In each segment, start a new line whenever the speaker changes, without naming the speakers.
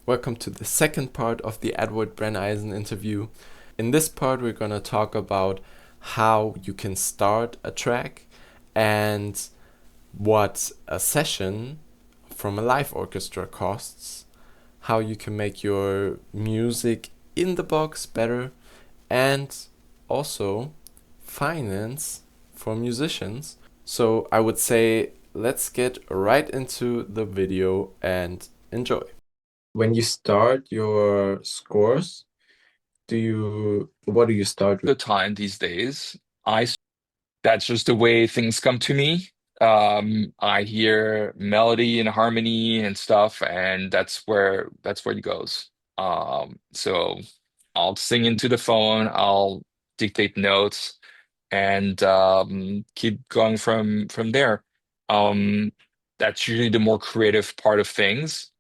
Welcome to the second part of the Edouard Brenneisen interview. In this part, we're going to talk about how you can start a track and what a session from a live orchestra costs, how you can make your music in the box better, and also finance for musicians. So I would say let's get right into the video and enjoy. When you start your scores, what do you start with?
The time these days. That's just the way things come to me. I hear melody and harmony and stuff, and that's where it goes. So I'll sing into the phone, I'll dictate notes, and keep going from there. Um, that's usually the more creative part of things.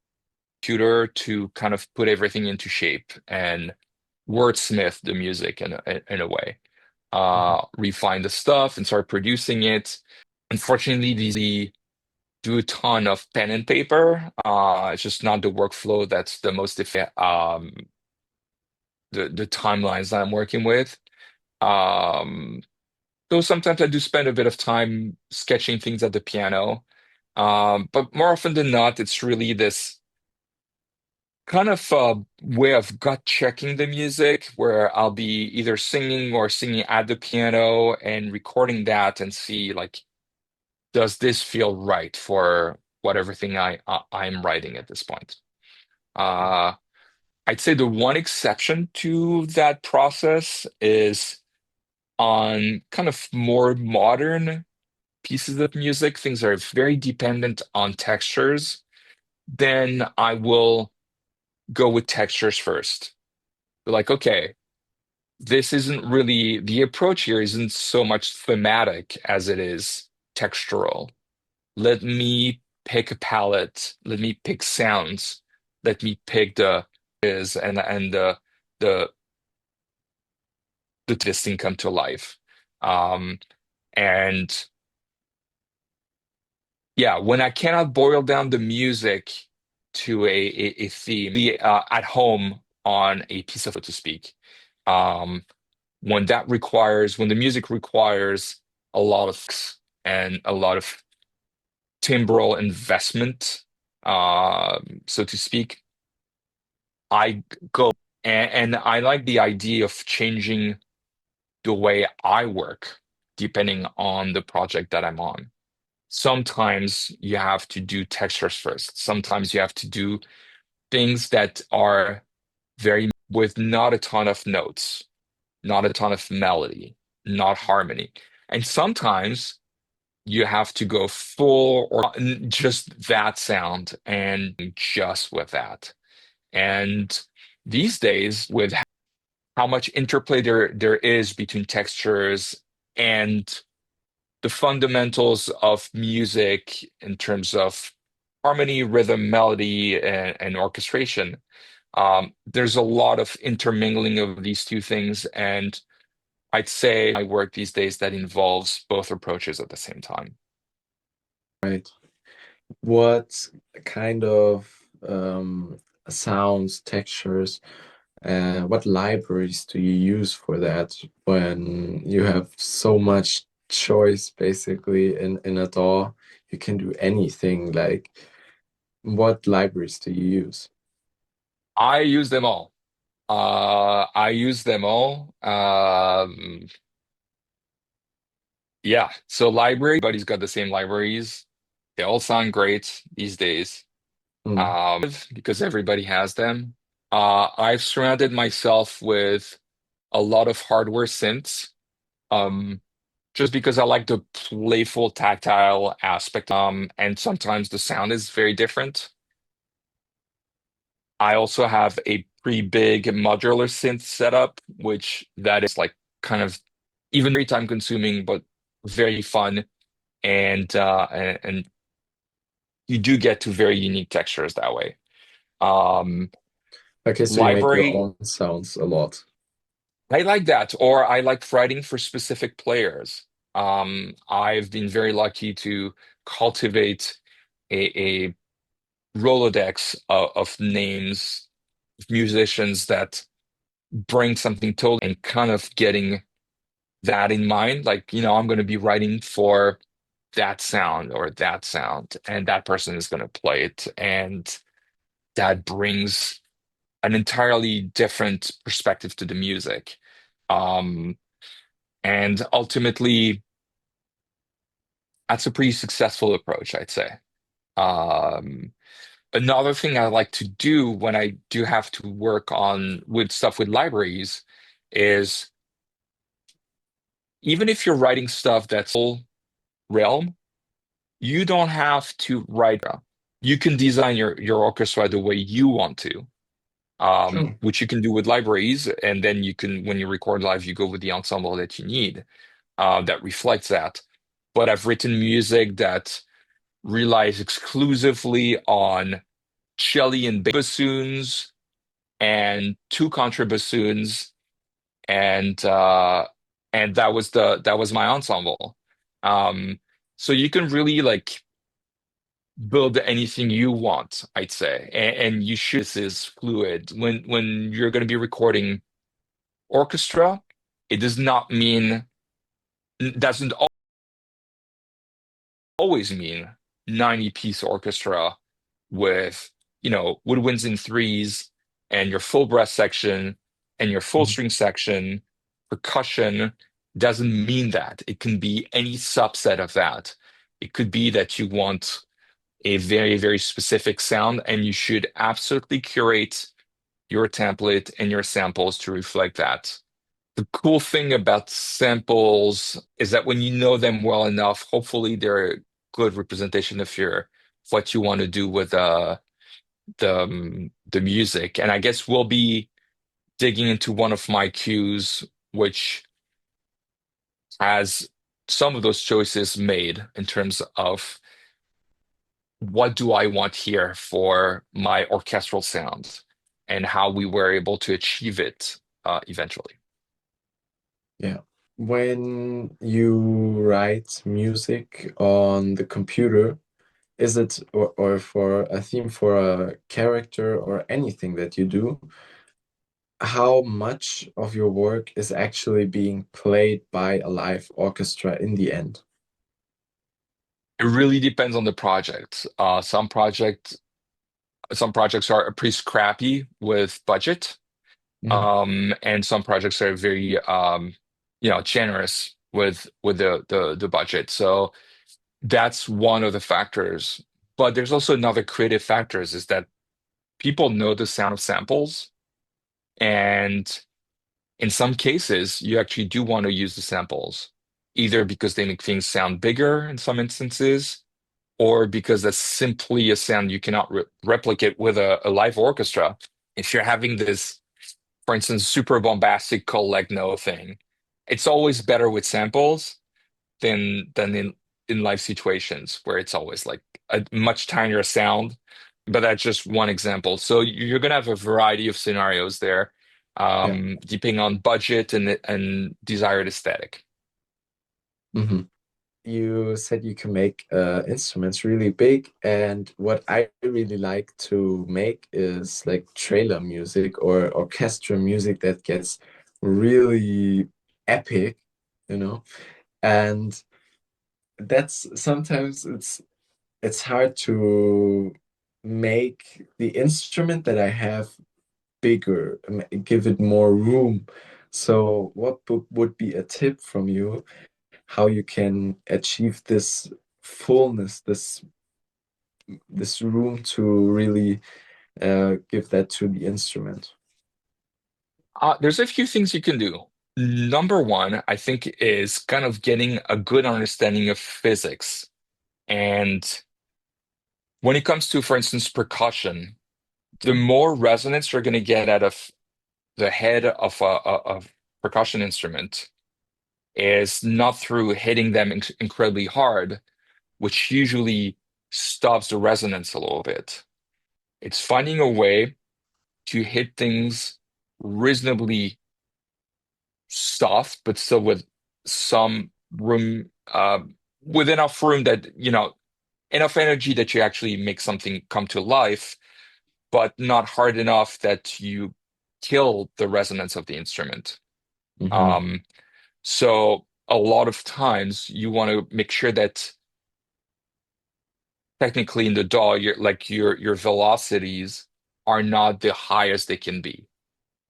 Computer to kind of put everything into shape and wordsmith the music in a way,
Mhm.
refine the stuff and start producing it. Unfortunately, these do a ton of pen and paper. It's just not the workflow that's the most efficient. The timelines that I'm working with. Um, though sometimes I do spend a bit of time sketching things at the piano. But more often than not, it's really this kind of way of gut checking the music where I'll be either singing or singing at the piano and recording that and see like, does this feel right for whatever thing I'm writing at this point? Uh, I'd say the one exception to that process is on kind of more modern pieces of music, things that are very dependent on textures. Then I will go with textures first. Like, okay, this isn't really the approach here isn't so much thematic as it is textural. Let me pick a palette, let me pick sounds, let me pick the is and the this thing come to life. Um and yeah, when I cannot boil down the music to a theme, be at home on a piece of, so to speak. Um, when the music requires a lot of and a lot of timbral investment, so to speak, I go and I like the idea of changing the way I work depending on the project that I'm on. Sometimes you have to do textures first. Sometimes you have to do things that are very with not a ton of notes, not a ton of melody, not harmony. And sometimes you have to go full or just that sound and just with that. And these days, with how much interplay there is between textures and the fundamentals of music in terms of harmony, rhythm, melody, and orchestration, there's a lot of intermingling of these two things. And I'd say I work these days that involves both approaches at the same time.
Right. What kind of sounds, textures, what libraries do you use for that when you have so much choice basically in a DAW? You can do anything. Like, what libraries do you use?
I use them all. I use them all. Yeah. So library, everybody's got the same libraries. They all sound great these days.
Hmm.
Because everybody has them. I've surrounded myself with a lot of hardware synths. Um, just because I like the playful tactile aspect. And sometimes the sound is very different. I also have a pretty big modular synth setup, which that is like kind of even very time consuming, but very fun. And you do get to very unique textures that way. Um,
Okay, so you make your
library,
own sounds a lot.
I like that, or I like writing for specific players. I've been very lucky to cultivate a Rolodex of names, musicians that bring something totally and kind of getting that in mind. Like, I'm going to be writing for that sound or that sound, and that person is going to play it. And that brings an entirely different perspective to the music. Um, and ultimately, that's a pretty successful approach, I'd say. Um, Another thing I like to do when I do have to work on with stuff with libraries is even if you're writing stuff that's full realm, you don't have to write. You can design your orchestra the way you want to,
Sure.
which you can do with libraries, and then you can, when you record live, you go with the ensemble that you need that reflects that. But I've written music that relies exclusively on cello and bassoons and two contrabassoons, and that was my ensemble. Um, so you can really like build anything you want, I'd say, and you should. This is fluid. When you're going to be recording orchestra, it does not mean doesn't always mean 90-piece orchestra with, woodwinds and threes and your full brass section and your full
Mhm.
string section. Percussion doesn't mean that. It can be any subset of that. It could be that you want a very, very specific sound, and you should absolutely curate your template and your samples to reflect that. The cool thing about samples is that when you know them well enough, hopefully they're a good representation of your what you want to do with the music. And I guess we'll be digging into one of my cues, which has some of those choices made in terms of what do I want here for my orchestral sound and how we were able to achieve it eventually.
Yeah. When you write music on the computer, is it or for a theme for a character or anything that you do, how much of your work is actually being played by a live orchestra in the end?
It really depends on the project. Some projects are pretty scrappy with budget,
Mhm.
and some projects are very, generous with the budget. So that's one of the factors. But there's also another creative factors is that people know the sound of samples, and in some cases, you actually do want to use the samples, either because they make things sound bigger in some instances, or because that's simply a sound you cannot replicate with a live orchestra. If you're having this, for instance, super bombastic collegno thing, it's always better with samples than in live situations where it's always like a much tinier sound. But that's just one example. So you're gonna have a variety of scenarios there,
Yeah.
depending on budget and desired aesthetic.
Hmm. You said you can make instruments really big, and what I really like to make is like trailer music or orchestral music that gets really epic, you know? And that's sometimes it's hard to make the instrument that I have bigger, give it more room. So what would be a tip from you how you can achieve this fullness, this room to really give that to the instrument?
There's a few things you can do. Number one, I think, is kind of getting a good understanding of physics. And when it comes to, for instance, percussion, the more resonance you're going to get out of the head of a percussion instrument is not through hitting them incredibly hard, which usually stops the resonance a little bit. It's finding a way to hit things reasonably soft, but still with some room, with enough room that, enough energy that you actually make something come to life, but not hard enough that you kill the resonance of the instrument.
Mm-hmm.
Um, so a lot of times you want to make sure that technically in the DAW, your velocities are not the highest they can be.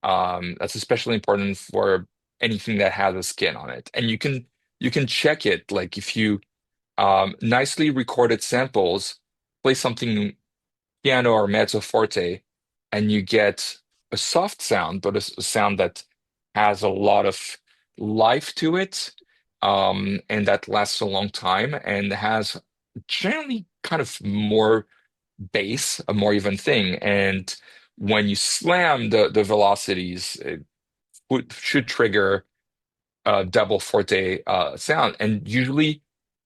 That's especially important for anything that has a skin on it. And you can check it, like if you nicely recorded samples, play something piano or mezzo forte, and you get a soft sound, but a sound that has a lot of life to it, and that lasts a long time and has generally kind of more bass, a more even thing. And when you slam the velocities, it should trigger a double forte sound. And usually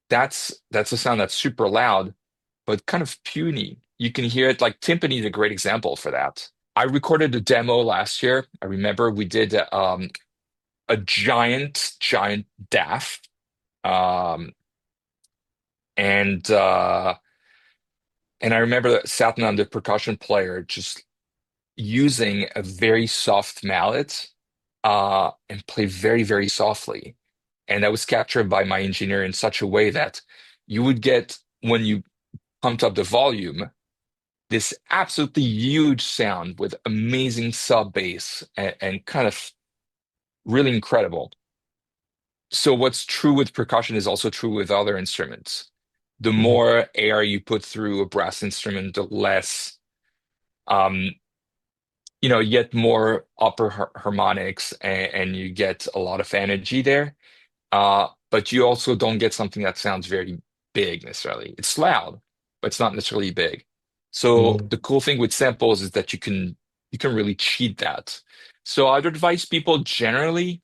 that's a sound that's super loud, but kind of puny. You can hear it like timpani is a great example for that. I recorded a demo last year. I remember we did a giant DAF, um, and I remember that Satnam, the percussion player, just using a very soft mallet and play very softly. And that was captured by my engineer in such a way that you would get, when you pumped up the volume, this absolutely huge sound with amazing sub bass and kind of really incredible. So what's true with percussion is also true with other instruments. The
Mm-hmm.
more air you put through a brass instrument, the less um, you get more upper harmonics, and you get a lot of energy there. But you also don't get something that sounds very big necessarily. It's loud, but it's not necessarily big. So
Mm-hmm.
the cool thing with samples is that you can really cheat that. So I'd advise people generally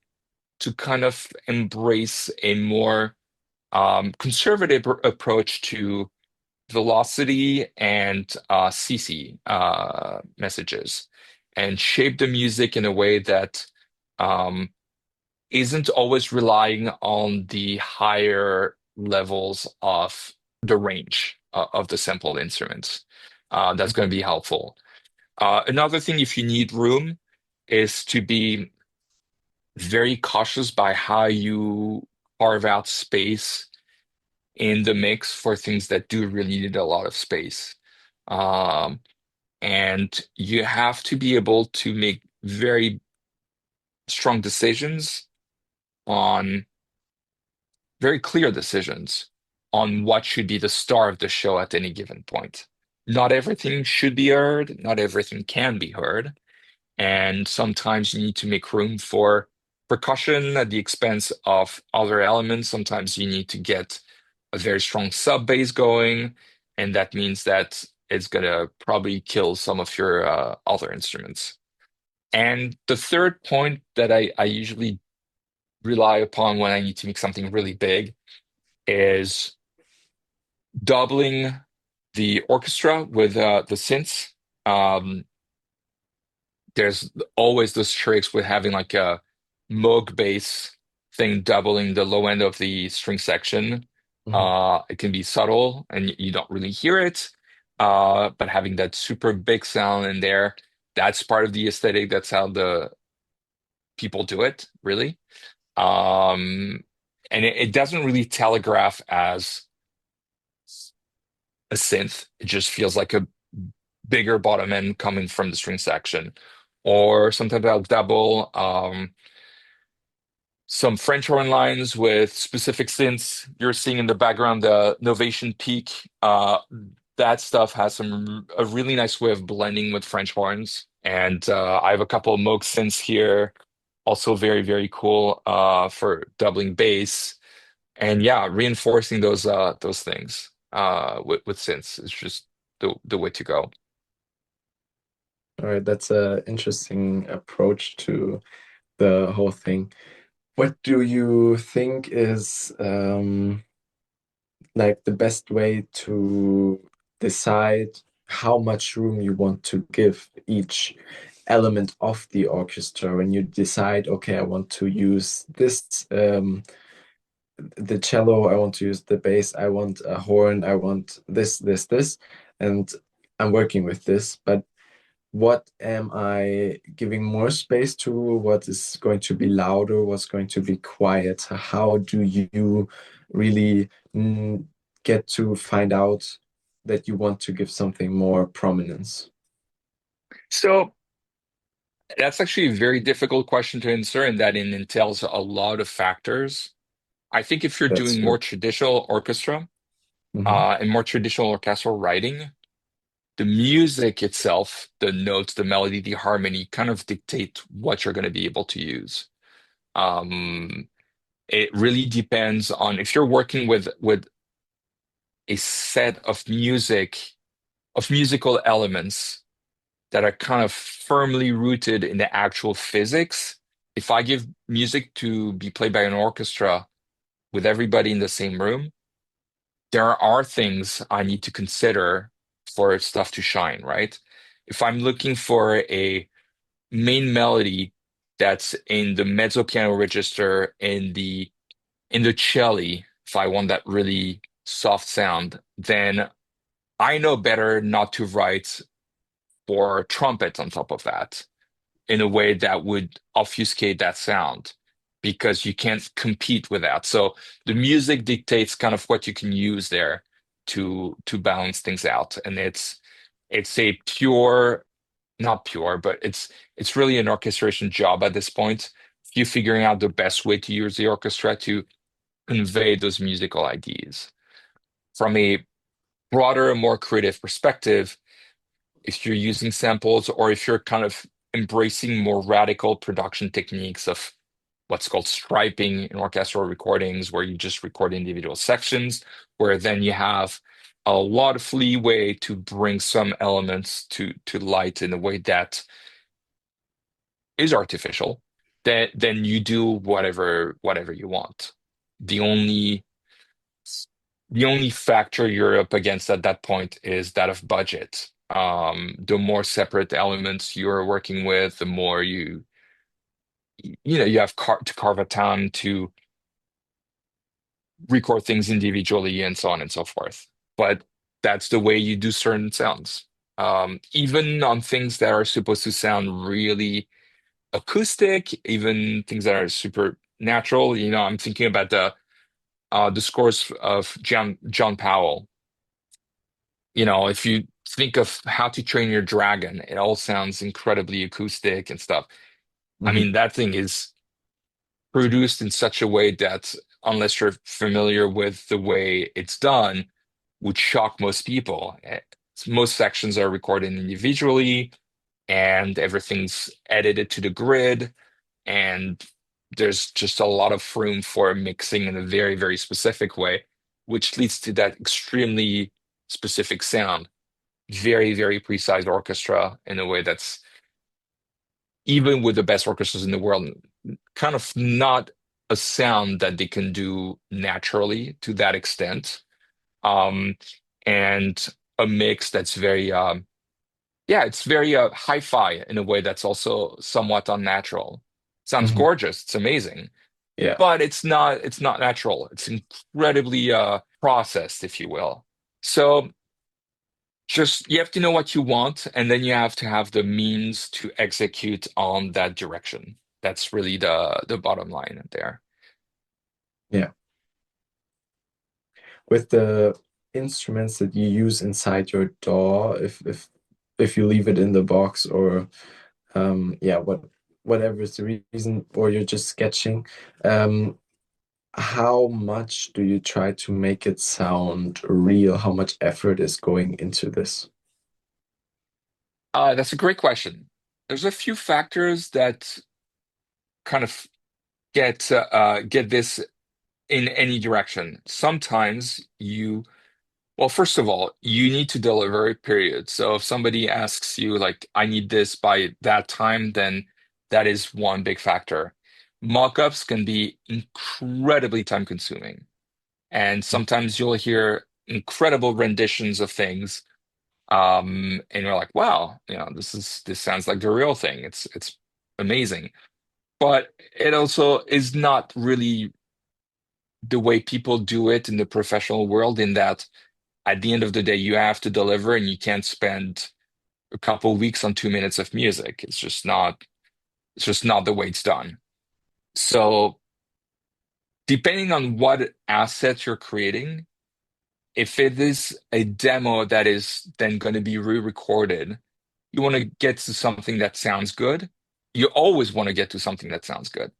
to kind of embrace a more conservative approach to velocity and CC messages, and shape the music in a way that um, isn't always relying on the higher levels of the range of the sampled instruments. That's going to be helpful. Another thing, if you need room, is to be very cautious by how you carve out space in the mix for things that do really need a lot of space. Um, and you have to be able to make very strong decisions on very clear decisions on what should be the star of the show at any given point. Not everything should be heard, not everything can be heard, and sometimes you need to make room for percussion at the expense of other elements. Sometimes you need to get a very strong sub bass going, and that means that it's gonna probably kill some of your other instruments. And the third point that I usually rely upon when I need to make something really big is doubling the orchestra with the synths. Um, there's always those tricks with having like a Moog bass thing doubling the low end of the string section.
Mm-hmm.
It can be subtle and you don't really hear it, but having that super big sound in there, that's part of the aesthetic. That's how the people do it, really. Um, and it doesn't really telegraph as a synth. It just feels like a bigger bottom end coming from the string section. Or sometimes I'll double some French horn lines with specific synths. You're seeing in the background the Novation Peak. That stuff has a really nice way of blending with French horns. And I have a couple of Moog synths here, also very cool for doubling bass. And yeah, reinforcing those things with synths is just the way to go.
All right, that's a interesting approach to the whole thing. What do you think is like the best way to decide how much room you want to give each element of the orchestra when you decide, okay, I want to use this the cello, I want to use the bass, I want a horn, I want this, and I'm working with this. But what am I giving more space to? What is going to be louder? What's going to be quiet? How do you really get to find out that you want to give something more prominence?
So that's actually a very difficult question to answer, and that it entails a lot of factors. I think if you're
That's
doing more
true.
traditional orchestra
Hmm.
and more traditional orchestral writing, the music itself, the notes, the melody, the harmony kind of dictate what you're going to be able to use. Um, it really depends on if you're working with a set of musical elements that are kind of firmly rooted in the actual physics. If I give music to be played by an orchestra with everybody in the same room, there are things I need to consider for stuff to shine, right? If I'm looking for a main melody that's in the mezzo piano register in the cello, if I want that really soft sound, then I know better not to write for trumpet on top of that in a way that would obfuscate that sound because you can't compete with that. So the music dictates kind of what you can use there to balance things out. And it's a pure, not pure, but it's really an orchestration job at this point. You figuring out the best way to use the orchestra to convey those musical ideas. From a broader, more creative perspective, if you're using samples or if you're kind of embracing more radical production techniques of what's called striping in orchestral recordings, where you just record individual sections, where then you have a lot of leeway to bring some elements to light in a way that is artificial, then you do whatever you want. The only the only factor you're up against at that point is that of budget. The more separate elements you're working with, the more you have to carve a time to record things individually and so on and so forth. But that's the way you do certain sounds. Even on things that are supposed to sound really acoustic, even things that are super natural. I'm thinking about the scores of John Powell. If you think of How to Train Your Dragon, it all sounds incredibly acoustic and stuff. I
Hmm.
mean, that thing is produced in such a way that, unless you're familiar with the way it's done, would shock most people. Most sections are recorded individually, and everything's edited to the grid, and there's just a lot of room for mixing in a very, very specific way, which leads to that extremely specific sound. Very, very precise orchestra in a way that's, even with the best orchestras in the world, kind of not a sound that they can do naturally to that extent. Um, and a mix that's very, yeah, it's very hi-fi in a way that's also somewhat unnatural. Sounds
Hmm.
gorgeous, it's amazing,
Yeah.
but it's not natural. It's incredibly processed, if you will. So just you have to know what you want, and then you have to have the means to execute on that direction. That's really the bottom line there.
Yeah. With the instruments that you use inside your DAW, if you leave it in the box, or yeah, whatever is the reason, or you're just sketching, um, how much do you try to make it sound real? How much effort is going into this?
That's a great question. There's a few factors that kind of get this in any direction. Sometimes well, first of all, you need to deliver a period. So if somebody asks you, like, I need this by that time, then that is one big factor. Mockups can be incredibly time consuming. And sometimes you'll hear incredible renditions of things. And you're like, wow, this sounds like the real thing. It's amazing. But it also is not really the way people do it in the professional world, in that at the end of the day, you have to deliver and you can't spend a couple weeks on 2 minutes of music. It's just not the way it's done. So depending on what assets you're creating, if it is a demo that is then going to be re-recorded, you want to get to something that sounds good. You always want to get to something that sounds good,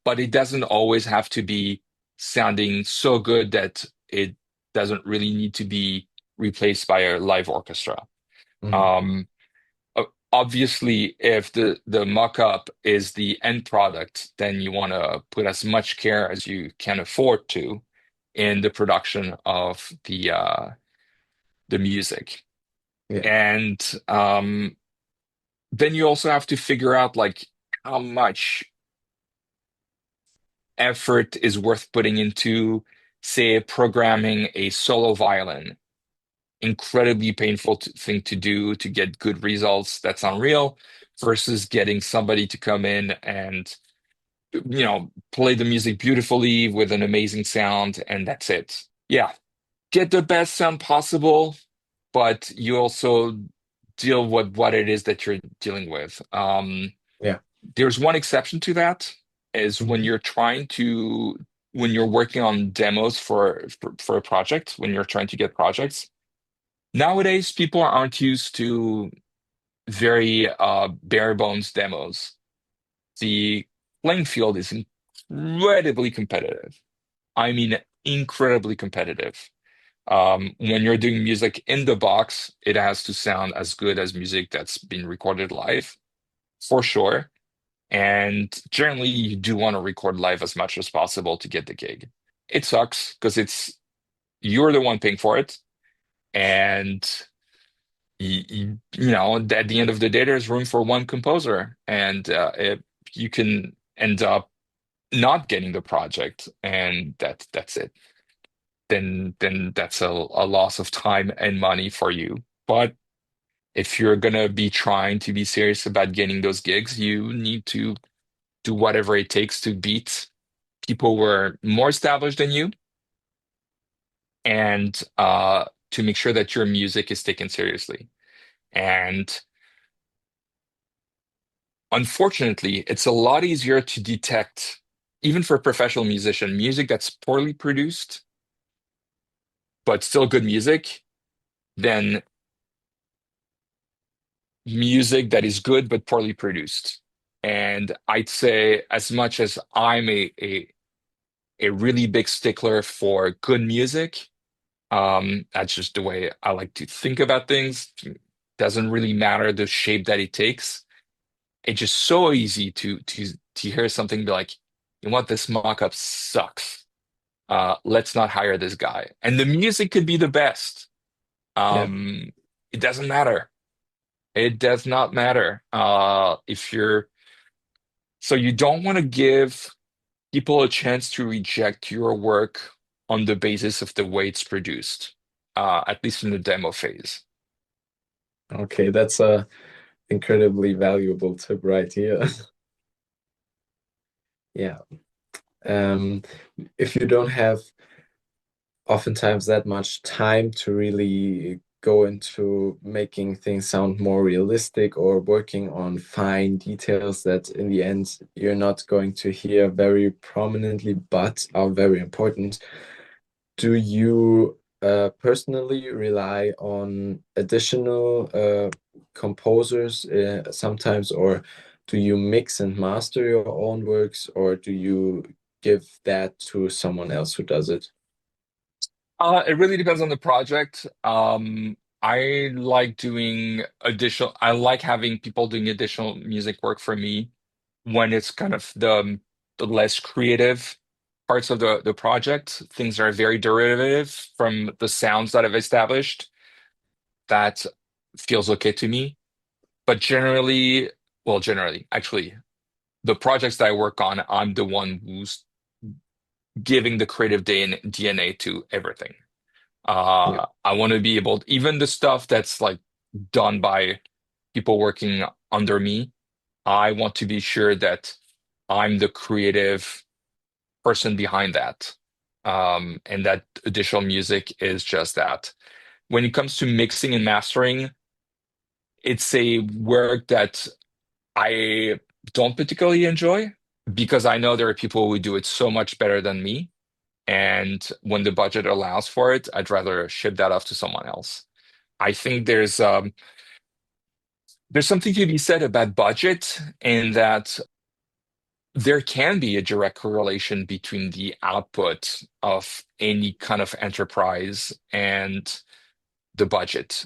but it doesn't always have to be sounding so good that it doesn't really need to be replaced by a live orchestra.
Mhm.
Um, Obviously, if the mock-up is the end product, then you want to put as much care as you can afford to in the production of the music.
Yeah.
And then you also have to figure out like how much effort is worth putting into, say, programming a solo violin. Incredibly painful thing to do to get good results. That's unreal, versus getting somebody to come in and play the music beautifully with an amazing sound, and that's it. Yeah, get the best sound possible, but you also deal with what it is that you're dealing with.
Yeah.
There's one exception to that, is
Mhm.
when you're working on demos for a project, when you're trying to get projects. Nowadays, people aren't used to very bare bones demos. The playing field is incredibly competitive. I mean, incredibly competitive. When you're doing music in the box, it has to sound as good as music that's been recorded live, for sure. And generally, you do want to record live as much as possible to get the gig. It sucks because you're the one paying for it, and at the end of the day, there's room for one composer, and you can end up not getting the project, and that's it. Then that's a loss of time and money for you. But if you're gonna be trying to be serious about getting those gigs, you need to do whatever it takes to beat people who are more established than you, and to make sure that your music is taken seriously. And unfortunately, it's a lot easier to detect, even for a professional musician, music that's poorly produced, but still good music, than music that is good but poorly produced. And I'd say, as much as I'm a really big stickler for good music, that's just the way I like to think about things. Doesn't really matter the shape that it takes. It's just so easy to hear something and be like, you know what, this mock-up sucks. Let's not hire this guy. And the music could be the best.
Yeah.
Um, it doesn't matter. It does not matter. If you're So you don't want to give people a chance to reject your work on the basis of the way it's produced, at least in the demo phase.
Okay, that's a incredibly valuable tip right here. Yeah. Um, if you don't have oftentimes that much time to really go into making things sound more realistic or working on fine details that in the end you're not going to hear very prominently but are very important. Do you personally rely on additional composers sometimes, or do you mix and master your own works, or do you give that to someone else who does it?
It really depends on the project. I like having people doing additional music work for me when it's kind of the less creative parts of the project, things that are very derivative from the sounds that I've established. That feels okay to me. But generally, actually, the projects that I work on, I'm the one who's giving the creative DNA to everything.
Yeah.
I want to be able, even the stuff that's like done by people working under me, I want to be sure that I'm the creative person behind that. And that additional music is just that. When it comes to mixing and mastering, it's a work that I don't particularly enjoy because I know there are people who do it so much better than me. And when the budget allows for it, I'd rather ship that off to someone else. I think there's something to be said about budget in that there can be a direct correlation between the output of any kind of enterprise and the budget.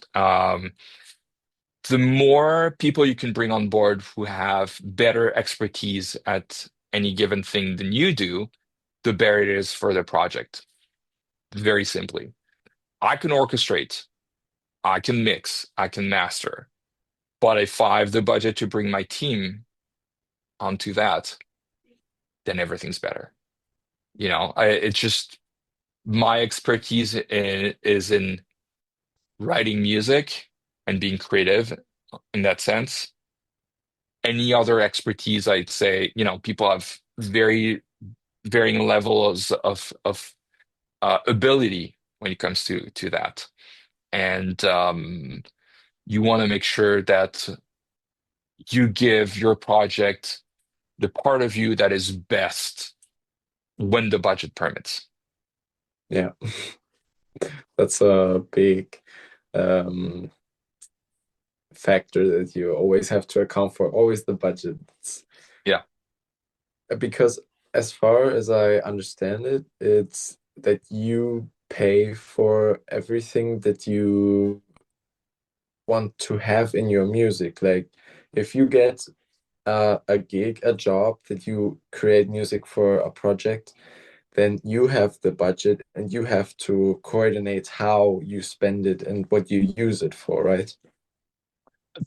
The more people you can bring on board who have better expertise at any given thing than you do, the better it is for the project. Very simply. I can orchestrate, I can mix, I can master, but if I have the budget to bring my team onto that, then everything's better. It's just my expertise is in writing music and being creative in that sense. Any other expertise, I'd say, people have very varying levels of ability when it comes to that. And you want to make sure that you give your project the part of you that is best when the budget permits.
Yeah, that's a big um, factor that you always have to account for, always the budget.
Yeah.
Because as far as I understand it, it's that you pay for everything that you want to have in your music. Like if you get a gig, a job that you create music for a project, then you have the budget and you have to coordinate how you spend it and what you use it for, right?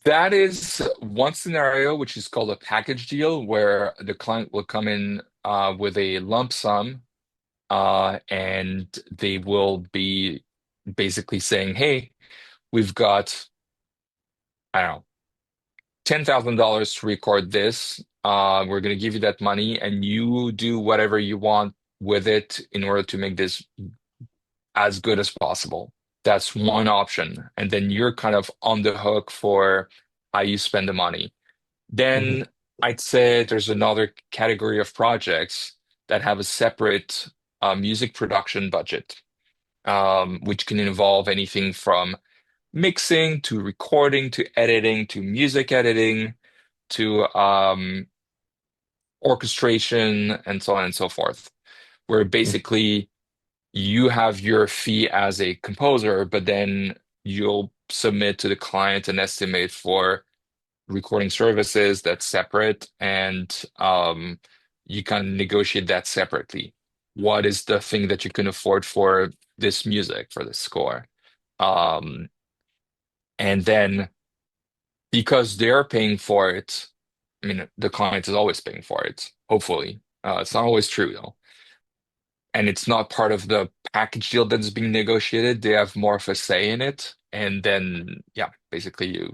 That is one scenario, which is called a package deal, where the client will come in with a lump sum, and they will be basically saying, "Hey, we've got, I don't know, $10,000 to record this. We're going to give you that money, and you do whatever you want with it in order to make this as good as possible." That's one option. And then you're kind of on the hook for how you spend the money.
Mhm.
Then I'd say there's another category of projects that have a separate music production budget, which can involve anything from mixing to recording to editing to music editing to orchestration and so on and so forth, where basically you have your fee as a composer, but then you'll submit to the client an estimate for recording services that's separate, and you can negotiate that separately. What is the thing that you can afford for this music, for this score? Um, and then because they're paying for it, I mean, the client is always paying for it, hopefully. It's not always true, though. And it's not part of the package deal that's being negotiated. They have more of a say in it. And then, yeah, basically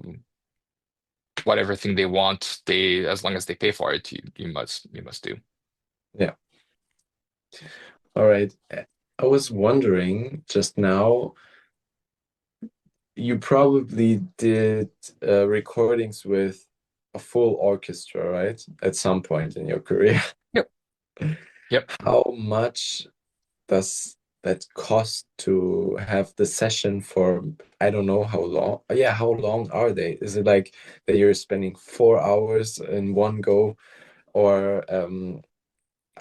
whatever thing they want, as long as they pay for it, you must do.
Yeah. All right. I was wondering just now, you probably did recordings with a full orchestra, right? At some point in your career.
Yep. Yep.
How much does that cost to have the session for, I don't know how long? Yeah, how long are they? Is it like that you're spending 4 hours in one go, or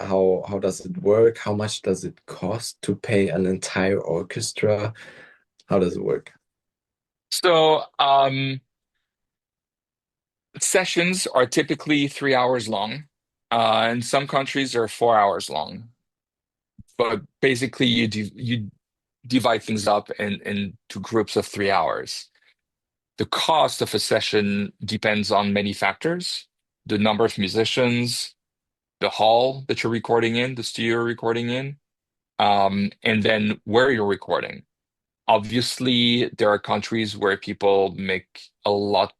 how does it work? How much does it cost to pay an entire orchestra? How does it work?
So, sessions are typically 3 hours long. In some countries, they're 4 hours long. But basically, you divide things up into groups of 3 hours. The cost of a session depends on many factors: the number of musicians, the hall that you're recording in, the studio you're recording in, and then where you're recording. Obviously, there are countries where people make a lot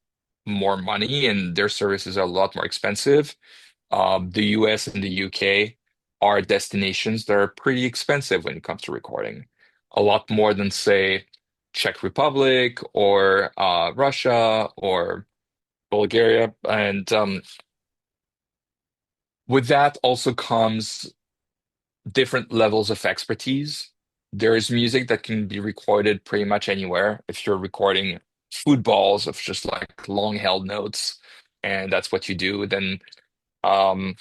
more money and their services are a lot more expensive. The US and the UK are destinations that are pretty expensive when it comes to recording. A lot more than, say, Czech Republic or Russia or Bulgaria. And with that also comes different levels of expertise. There is music that can be recorded pretty much anywhere. If you're recording footballs of just like long held notes, and that's what you do, then um,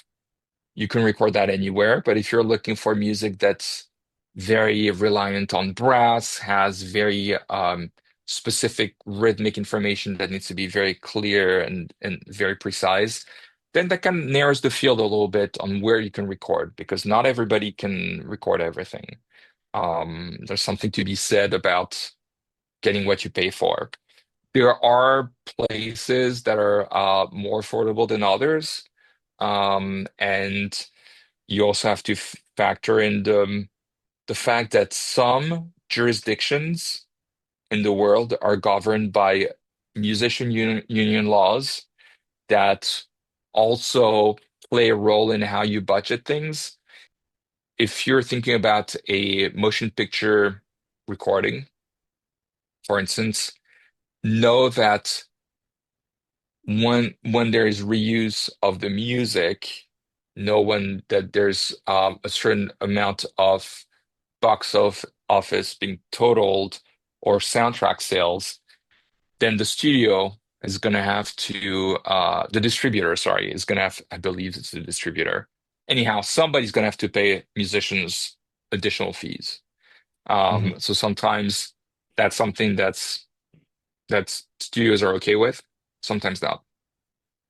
you can record that anywhere. But if you're looking for music that's very reliant on brass, has very specific rhythmic information that needs to be very clear and very precise, then that kind of narrows the field a little bit on where you can record, because not everybody can record everything. There's something to be said about getting what you pay for. There are places that are more affordable than others. And you also have to factor in the fact that some jurisdictions in the world are governed by union laws that also play a role in how you budget things. If you're thinking about a motion picture recording, for instance, know that when there is reuse of the music, know when that there's a certain amount of box of office being totaled or soundtrack sales, then the studio is going to have to the distributor, sorry, is going to have, I believe it's the distributor. Anyhow, somebody's going to have to pay musicians additional fees.
Mhm.
So sometimes that's something that studios are okay with, sometimes not.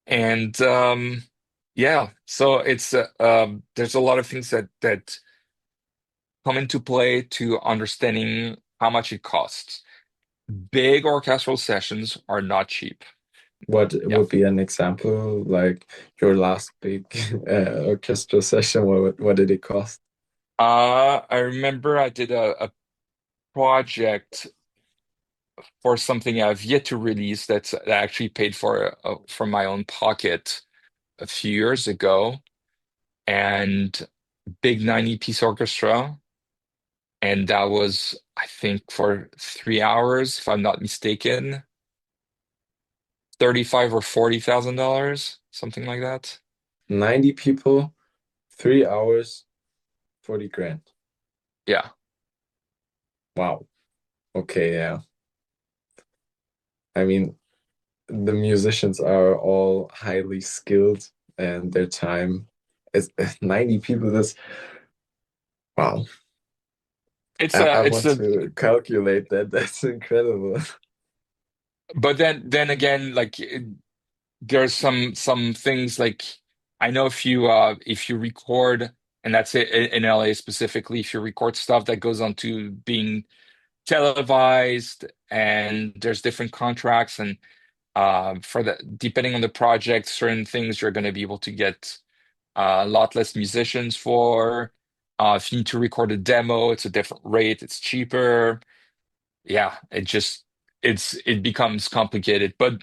And yeah, so it's there's a lot of things that come into play to understanding how much it costs. Big orchestral sessions are not cheap.
What
Yeah.
would be an example, like your last big orchestra session? What did it cost?
I remember I did a project for something I've yet to release that I actually paid for from my own pocket a few years ago, and big 90-piece orchestra. And that was, I think, for 3 hours, if I'm not mistaken, 35 or $40,000, something like that.
90 people, 3 hours, 40 grand.
Yeah.
Wow. Okay, yeah. I mean, the musicians are all highly skilled and their time is 90 people. That's wow.
It's
I
a it's
want
a
to calculate that. That's incredible.
but then again, like there's some things like, I know if you record, and that's it in LA specifically, if you record stuff that goes on to being televised, and there's different contracts, and for the depending on the project, certain things you're going to be able to get a lot less musicians for. If you need to record a demo, it's a different rate, it's cheaper. Yeah, it becomes complicated. But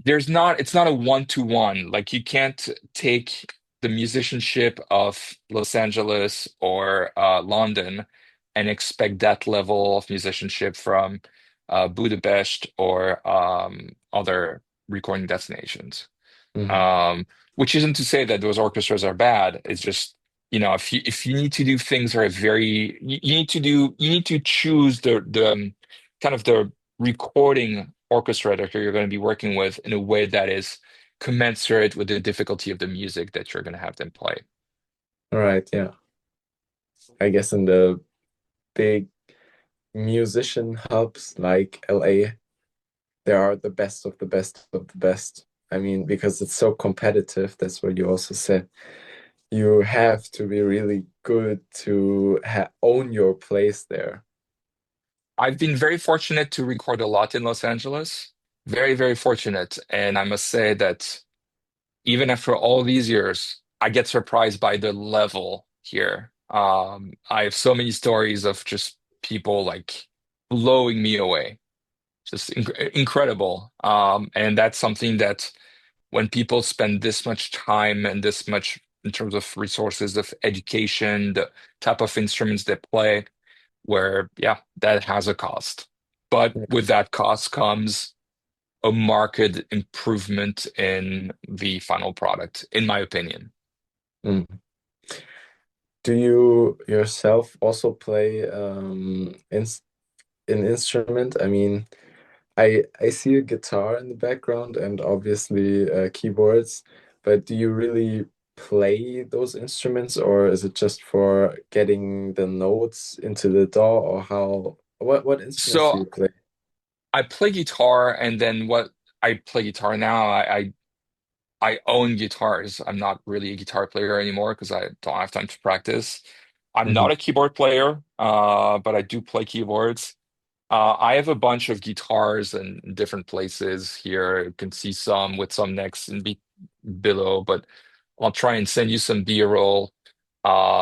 it's not a one-to-one. Like, you can't take the musicianship of Los Angeles or London and expect that level of musicianship from Budapest or other recording destinations.
Mhm.
Um, which isn't to say that those orchestras are bad. It's just, if you need to do things that are very, you need to choose the kind of the recording orchestra that you're going to be working with in a way that is commensurate with the difficulty of the music that you're going to have them play.
All right, yeah. I guess in the big musician hubs like LA, there are the best of the best of the best. I mean, because it's so competitive, that's what you also said. You have to be really good to own your place there.
I've been very fortunate to record a lot in Los Angeles. Very, very fortunate. And I must say that even after all these years, I get surprised by the level here. I have so many stories of just people like blowing me away, just incredible. And that's something that when people spend this much time and this much in terms of resources of education, the type of instruments they play, where yeah, that has a cost. But with that cost comes a market improvement in the final product, in my opinion.
Mm. Do you yourself also play an instrument? I mean, I see a guitar in the background and obviously keyboards, but do you really play those instruments, or is it just for getting the notes into the DAW, or how? What instruments do
So
you play?
I play guitar, and then what I play guitar now, I own guitars. I'm not really a guitar player anymore because I don't have time to practice. I'm
Hmm.
not a keyboard player, but I do play keyboards. I have a bunch of guitars in different places here. You can see some with some necks and be below, but I'll try and send you some B-roll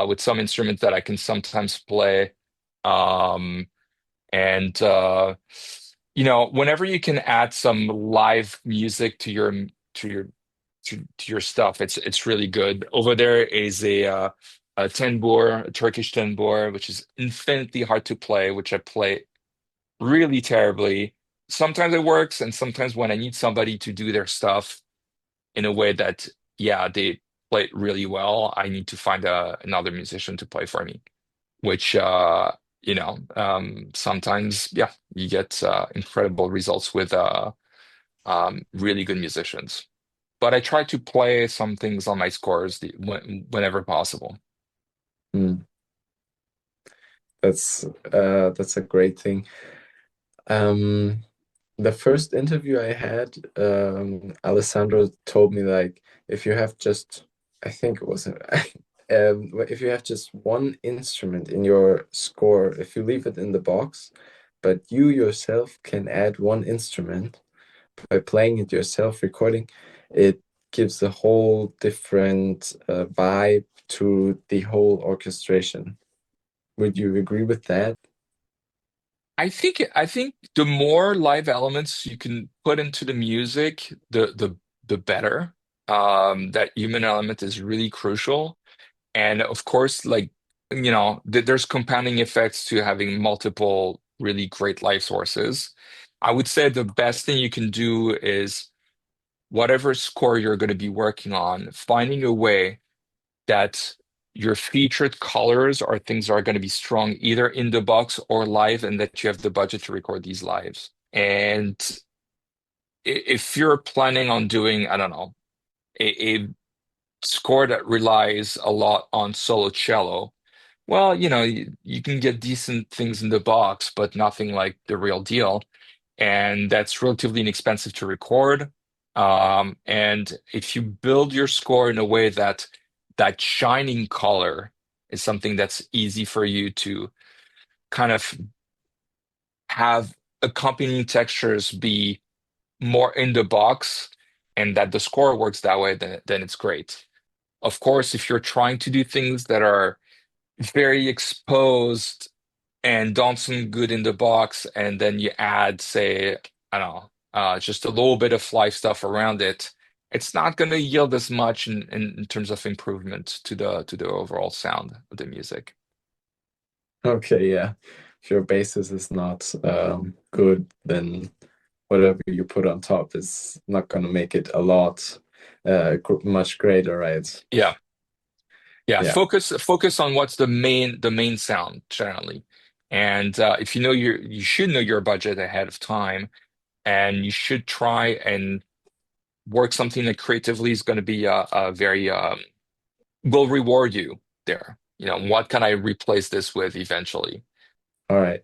with some instruments that I can sometimes play. Um, and whenever you can add some live music to your to your stuff, it's really good. Over there is a tenbur, a Turkish tenbur, which is infinitely hard to play, which I play really terribly. Sometimes it works, and sometimes when I need somebody to do their stuff in a way that, yeah, they play it really well, I need to find another musician to play for me, which, sometimes, yeah, you get incredible results with really good musicians. But I try to play some things on my scores whenever possible.
Mm, that's a great thing. Um, the first interview I had, Alessandro told me like if you have just, I think it was, if you have just one instrument in your score, if you leave it in the box, but you yourself can add one instrument by playing it yourself, recording, it gives a whole different vibe to the whole orchestration. Would you agree with that?
I think the more live elements you can put into the music, the better. That human element is really crucial. And of course, like, there's compounding effects to having multiple really great light sources. I would say the best thing you can do is whatever score you're going to be working on, finding a way that your featured colors are things that are going to be strong either in the box or live, and that you have the budget to record these lives. And if you're planning on doing, I don't know, a score that relies a lot on solo cello, well, you can get decent things in the box, but nothing like the real deal. And that's relatively inexpensive to record. And if you build your score in a way that that shining color is something that's easy for you to kind of have accompanying textures be more in the box, and that the score works that way, then it's great. Of course, if you're trying to do things that are very exposed and don't sound good in the box, and then you add, say, I don't know, just a little bit of live stuff around it, it's not going to yield as much in terms of improvement to the overall sound of the music.
Okay, yeah. If your basis is not good, then whatever you put on top is not gonna make it a lot much greater, right?
Yeah, yeah.
Yeah.
Focus on what's the main sound generally, and if you should know your budget ahead of time, and you should try and work something that creatively is going to be a very will reward you there. What can I replace this with eventually?
All right.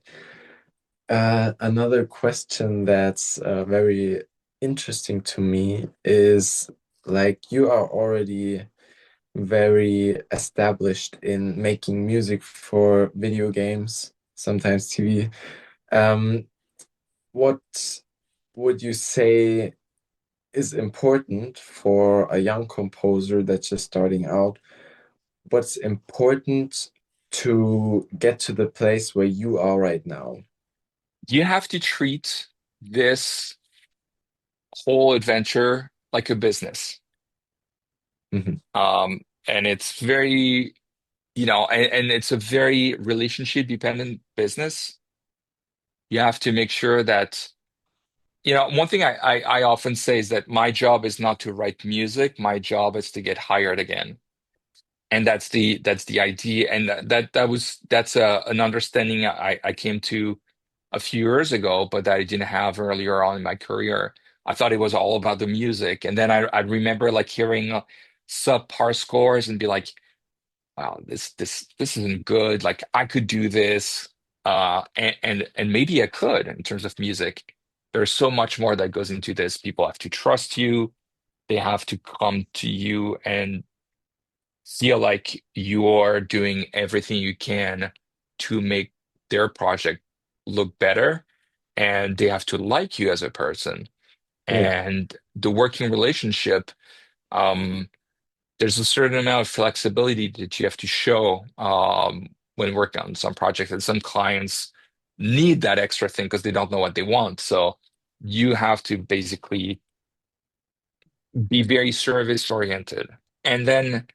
Another question that's very interesting to me is like you are already very established in making music for video games, sometimes TV. Um, what would you say is important for a young composer that's just starting out? What's important to get to the place where you are right now?
You have to treat this whole adventure like a business.
Mhm.
And it's very, and it's a very relationship dependent business. You have to make sure that, one thing I often say is that my job is not to write music. My job is to get hired again. And that's the idea. And that's an understanding I came to a few years ago, but that I didn't have earlier on in my career. I thought it was all about the music. And then I remember like hearing subpar scores and be like, wow, this isn't good. Like I could do this. And maybe I could in terms of music. There's so much more that goes into this. People have to trust you. They have to come to you and feel like you're doing everything you can to make their project look better. And they have to like you as a person.
Yeah.
And the working relationship, um, there's a certain amount of flexibility that you have to show when working on some projects. And some clients need that extra thing because they don't know what they want. So you have to basically be very service oriented. And then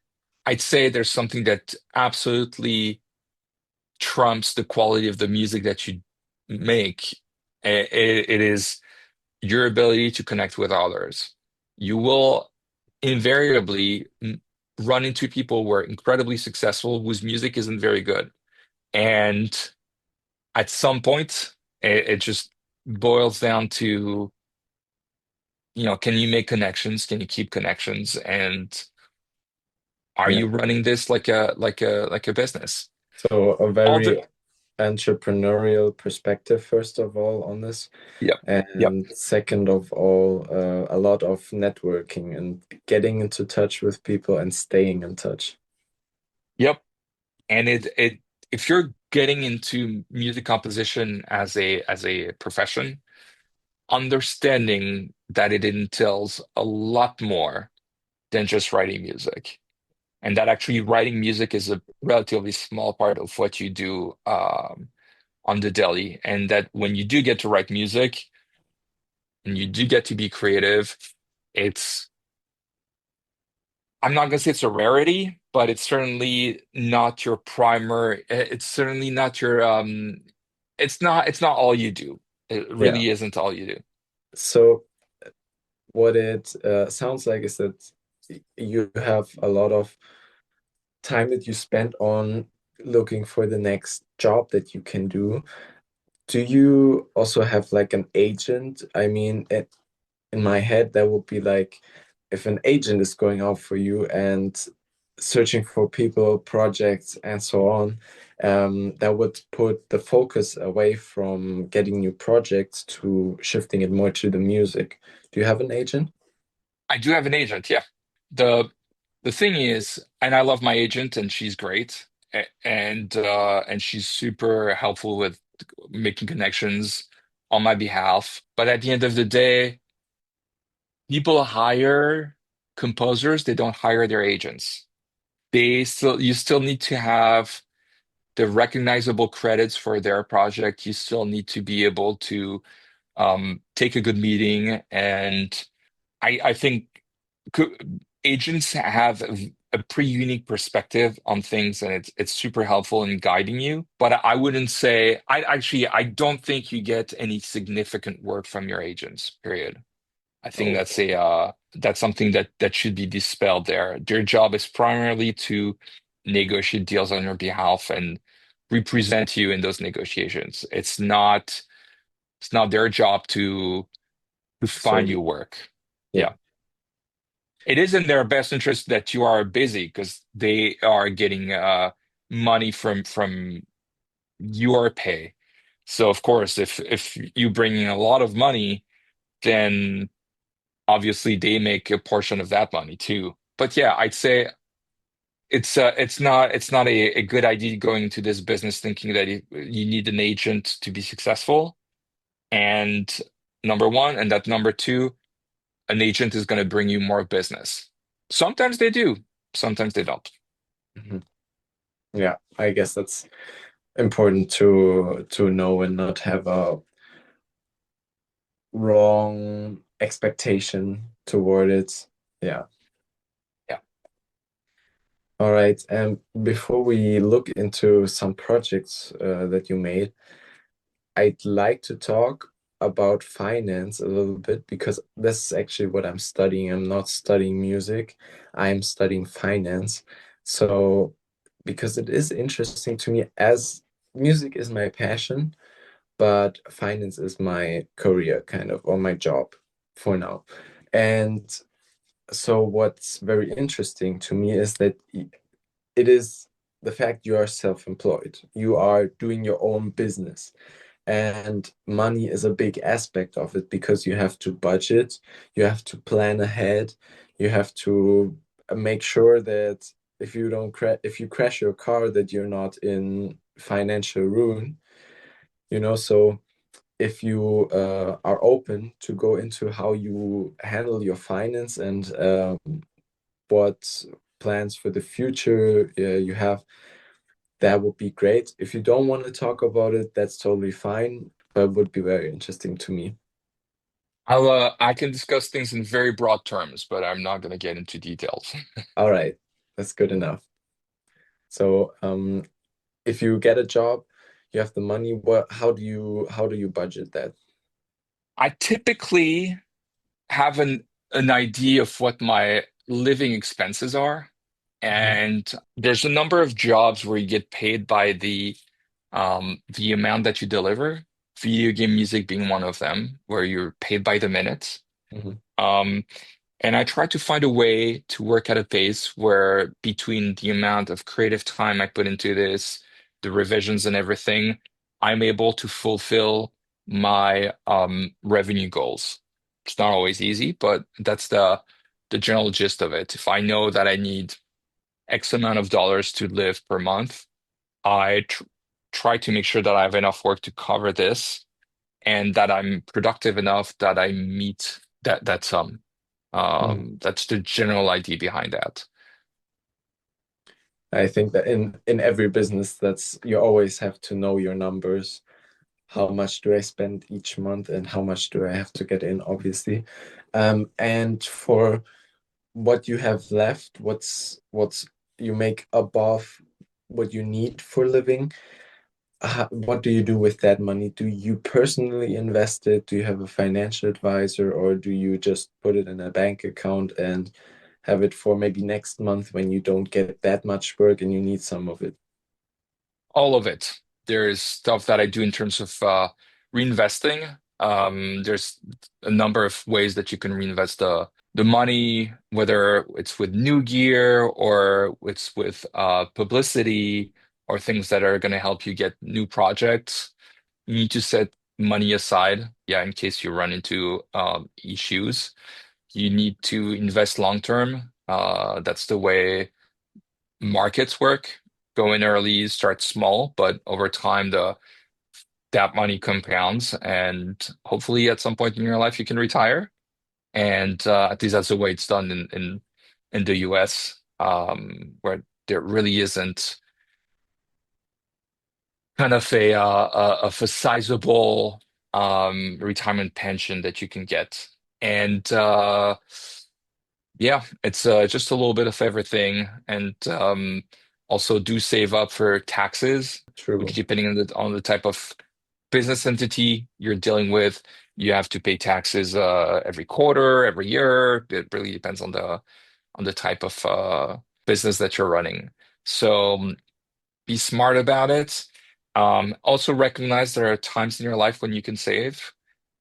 I'd say there's something that absolutely trumps the quality of the music that you make. It is your ability to connect with others. You will invariably run into people who are incredibly successful whose music isn't very good. And at some point, it just boils down to, can you make connections? Can you keep connections? And are
Yeah.
you running this like a business?
So a
All the
very entrepreneurial perspective, first of all, on this.
Yep. Yep.
And second of all, a lot of networking and getting into touch with people and staying in touch.
Yep. And it if you're getting into music composition as a profession, understanding that it entails a lot more than just writing music. And that actually writing music is a relatively small part of what you do on the daily. And that when you do get to write music and you do get to be creative, it's I'm not gonna say it's a rarity, but it's certainly not your primary. It's certainly not your. It's not all you do. It
Yeah.
really isn't all you do.
So what it sounds like is that you have a lot of time that you spend on looking for the next job that you can do. Do you also have like an agent? I mean, in my head, that would be like if an agent is going out for you and searching for people, projects, and so on, that would put the focus away from getting new projects to shifting it more to the music. Do you have an agent?
I do have an agent. Yeah. The the thing is, and I love my agent, and she's great, and she's super helpful with making connections on my behalf. But at the end of the day, people hire composers. They don't hire their agents. You still need to have the recognizable credits for their project. You still need to be able to take a good meeting. And I think co- agents have a pretty unique perspective on things, and it's super helpful in guiding you. But I wouldn't say I don't think you get any significant work from your agents, period. I think
Oh,
that's something that should be dispelled there. Their job is primarily to negotiate deals on your behalf and represent you in those negotiations. It's not their job to
so
find you work.
yeah.
Yeah. It is in their best interest that you are busy because they are getting money from your pay. So of course, if you bring in a lot of money, then obviously they make a portion of that money too. But yeah, I'd say it's not a good idea going into this business thinking that you need an agent to be successful. And number one, and that number two, an agent is going to bring you more business. Sometimes they do, sometimes they don't.
Mhm. Yeah, I guess that's important to know and not have a wrong expectation toward it. Yeah.
Yeah.
All right. And before we look into some projects that you made, I'd like to talk about finance a little bit because this is actually what I'm studying. I'm not studying music, I'm studying finance. So, because it is interesting to me, as music is my passion, but finance is my career, kind of, or my job for now. And so, what's very interesting to me is that it is the fact you are self-employed. You are doing your own business. And money is a big aspect of it because you have to budget, you have to plan ahead, you have to make sure that if you crash your car, that you're not in financial ruin, So if you are open to go into how you handle your finance and what plans for the future you have, that would be great. If you don't want to talk about it, that's totally fine, but it would be very interesting to me.
I can discuss things in very broad terms, but I'm not going to get into details.
All right, that's good enough. So, if you get a job, you have the money. How do you budget that?
I typically have an idea of what my living expenses are,
Mhm,
and there's a number of jobs where you get paid by the amount that you deliver. Video game music being one of them, where you're paid by the minute.
mhm,
Um, And I try to find a way to work at a pace where between the amount of creative time I put into this, the revisions and everything, I'm able to fulfill my revenue goals. It's not always easy, but that's the general gist of it. If I know that I need X amount of dollars to live per month, I try to make sure that I have enough work to cover this and that I'm productive enough that I meet that sum.
mhm.
That's the general idea behind that.
I think that in every business, that's you always have to know your numbers. How much do I spend each month, and how much do I have to get in, obviously. And for what you have left, what's you make above what you need for living, what do you do with that money? Do you personally invest it? Do you have a financial advisor, or do you just put it in a bank account and have it for maybe next month when you don't get that much work and you need some of it?
All of it. There's stuff that I do in terms of reinvesting. There's a number of ways that you can reinvest the money, whether it's with new gear or it's with publicity or things that are going to help you get new projects. You need to set money aside, yeah, in case you run into issues. You need to invest long term. That's the way markets work. Go in early, start small, but over time the that money compounds, and hopefully at some point in your life you can retire. And at least that's the way it's done in the US, where there really isn't kind of a sizable retirement pension that you can get. And yeah, it's just a little bit of everything, and also do save up for taxes, because
True.
depending on the type of business entity you're dealing with, you have to pay taxes every quarter, every year. It really depends on the type of business that you're running. So be smart about it. Also recognize there are times in your life when you can save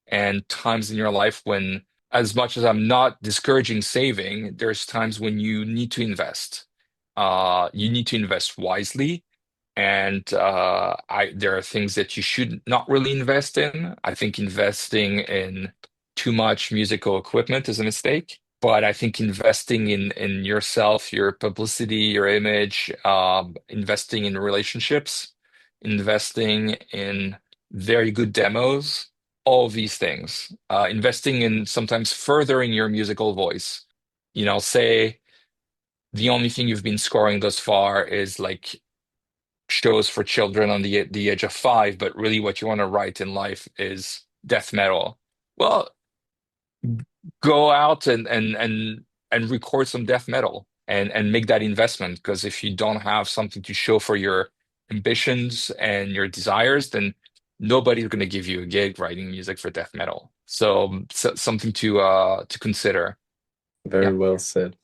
and times in your life when, as much as I'm not discouraging saving, there's times when you need to invest. You need to invest wisely, and there are things that you should not really invest in. I think investing in too much musical equipment is a mistake. But I think investing in yourself, your publicity, your image, investing in relationships, investing in very good demos, all of these things, investing in sometimes furthering your musical voice. Say the only thing you've been scoring thus far is like shows for children on the age of 5, but really what you want to write in life is death metal. Well, go out and record some death metal. and make that investment. Because if you don't have something to show for your ambitions and your desires, then nobody's going to give you a gig writing music for death metal. So something to consider.
Very
Yeah.
well said.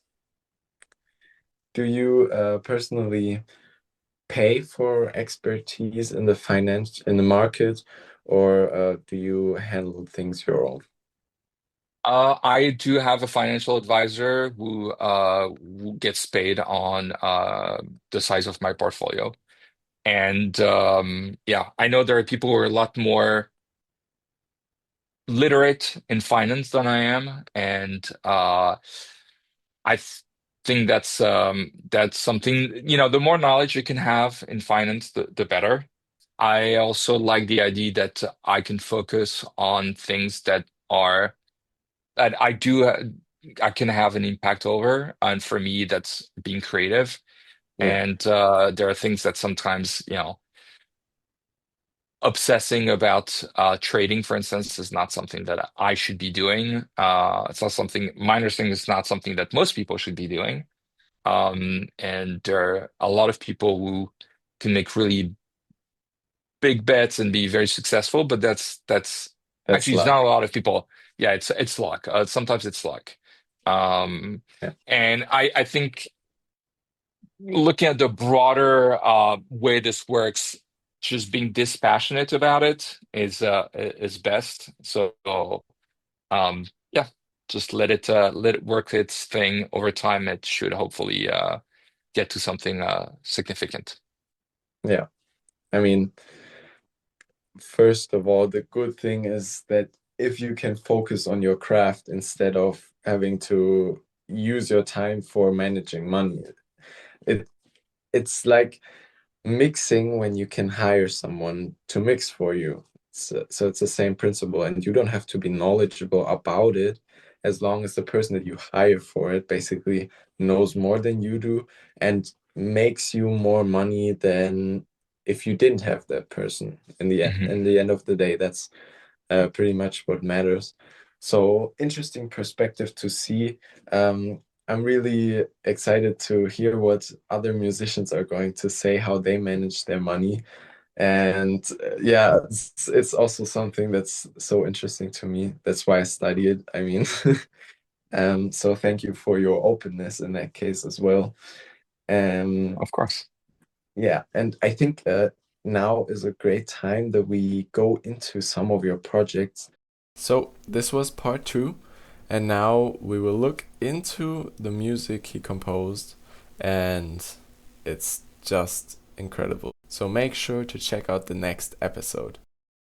Do you personally pay for expertise in the in the market, or do you handle things your own?
I do have a financial advisor who gets paid on the size of my portfolio. And yeah, I know there are people who are a lot more literate in finance than I am, and I think that's something, the more knowledge you can have in finance, the better. I also like the idea that I can focus on things that I can have an impact over, and for me, that's being creative.
Yeah,
And there are things that sometimes, obsessing about trading, for instance, is not something that I should be doing. It's not something, my understanding is not something that most people should be doing. And there are a lot of people who can make really big bets and be very successful, but that's
that's
actually it's not a
luck.
lot of people. Yeah, it's luck. Sometimes it's luck. Um,
Yeah,
and I think looking at the broader way this works, just being dispassionate about it is best. So yeah, just let it work its thing over time. It should hopefully get to something significant.
yeah. I mean, first of all, the good thing is that if you can focus on your craft instead of having to use your time for managing money, it it's like mixing when you can hire someone to mix for you. So it's the same principle, and you don't have to be knowledgeable about it as long as the person that you hire for it basically knows more than you do and makes you more money than if you didn't have that person.
Mhm.
In the end of the day, that's pretty much what matters. So interesting perspective to see. I'm really excited to hear what other musicians are going to say, how they manage their money. And yeah, it's also something that's so interesting to me. That's why I study it. I mean, so thank you for your openness in that case as well. Um,
Of course.
yeah, and I think now is a great time that we go into some of your projects. So this was part two, and now we will look into the music he composed, and it's just incredible. So make sure to check out the next episode.